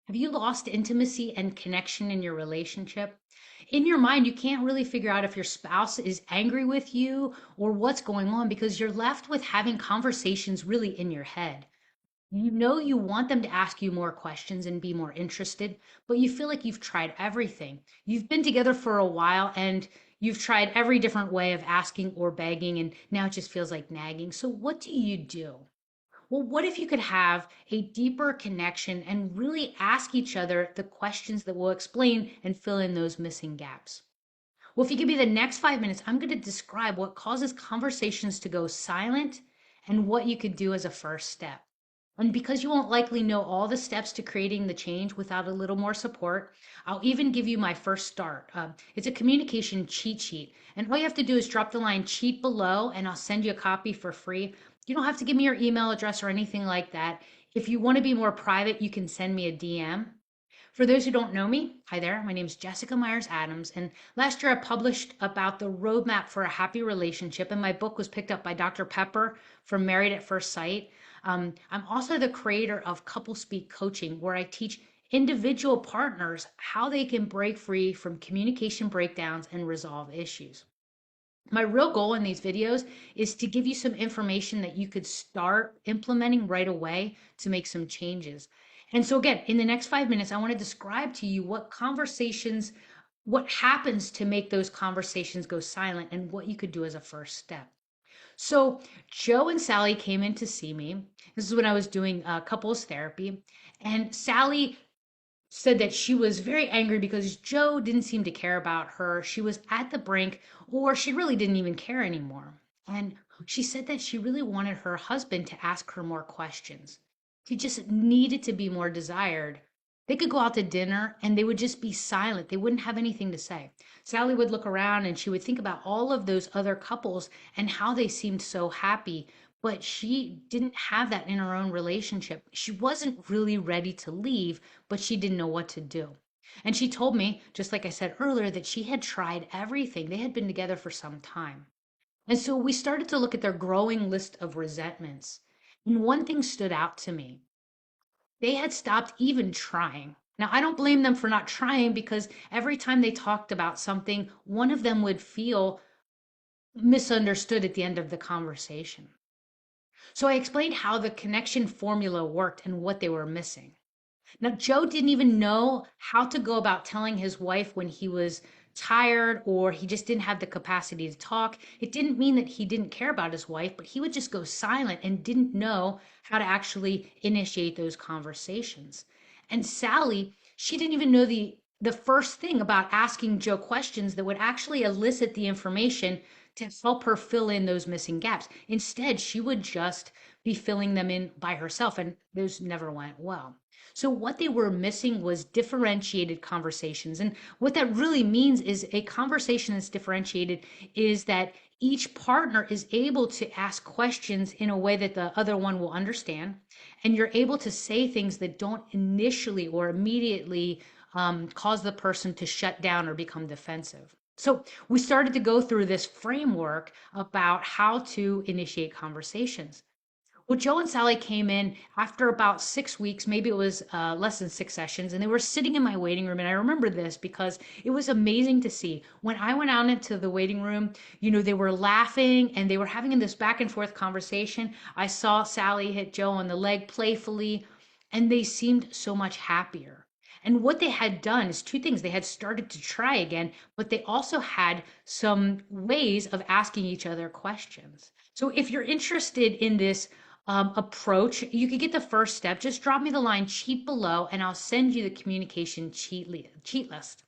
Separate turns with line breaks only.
Have you lost intimacy and connection in your relationship? In your mind, you can't really figure out if your spouse is angry with you or what's going on because you're left with having conversations really in your head. You know you want them to ask you more questions and be more interested, but you feel like you've tried everything. You've been together for a while and you've tried every different way of asking or begging, and now it just feels like nagging. So, what do you do? Well, what if you could have a deeper connection and really ask each other the questions that will explain and fill in those missing gaps? Well, if you give me the next 5 minutes, I'm going to describe what causes conversations to go silent and what you could do as a first step. And because you won't likely know all the steps to creating the change without a little more support, I'll even give you my first start. It's a communication cheat sheet. And all you have to do is drop the line cheat below, and I'll send you a copy for free. You don't have to give me your email address or anything like that. If you want to be more private, you can send me a DM. For those who don't know me, hi there. My name is Jessica Myers Adams, and last year I published about the roadmap for a happy relationship, and my book was picked up by Dr. Pepper from Married at First Sight. I'm also the creator of Couple Speak Coaching, where I teach individual partners how they can break free from communication breakdowns and resolve issues. My real goal in these videos is to give you some information that you could start implementing right away to make some changes. And so, again, in the next 5 minutes, I want to describe to you what happens to make those conversations go silent and what you could do as a first step. So, Joe and Sally came in to see me. This is when I was doing couples therapy. And Sally said that she was very angry because Joe didn't seem to care about her. She was at the brink, or she really didn't even care anymore. And she said that she really wanted her husband to ask her more questions. She just needed to be more desired. They could go out to dinner and they would just be silent. They wouldn't have anything to say. Sally would look around and she would think about all of those other couples and how they seemed so happy, but she didn't have that in her own relationship. She wasn't really ready to leave, but she didn't know what to do. And she told me, just like I said earlier, that she had tried everything. They had been together for some time. And so we started to look at their growing list of resentments. And one thing stood out to me. They had stopped even trying. Now, I don't blame them for not trying because every time they talked about something, one of them would feel misunderstood at the end of the conversation. So I explained how the connection formula worked and what they were missing. Now, Joe didn't even know how to go about telling his wife when he was tired or he just didn't have the capacity to talk. It didn't mean that he didn't care about his wife, but he would just go silent and didn't know how to actually initiate those conversations. And Sally, she didn't even know the first thing about asking Joe questions that would actually elicit the information to help her fill in those missing gaps. Instead, she would just be filling them in by herself, and those never went well. So, what they were missing was differentiated conversations. And what that really means is a conversation that's differentiated is that each partner is able to ask questions in a way that the other one will understand. And you're able to say things that don't initially or immediately cause the person to shut down or become defensive. So, we started to go through this framework about how to initiate conversations. Well, Joe and Sally came in after about 6 weeks, maybe it was less than 6 sessions, and they were sitting in my waiting room. And I remember this because it was amazing to see. When I went out into the waiting room, they were laughing and they were having this back and forth conversation. I saw Sally hit Joe on the leg playfully, and they seemed so much happier. And what they had done is two things. They had started to try again, but they also had some ways of asking each other questions. So if you're interested in this, approach, you could get the first step. Just drop me the line cheat below and I'll send you the communication cheat list.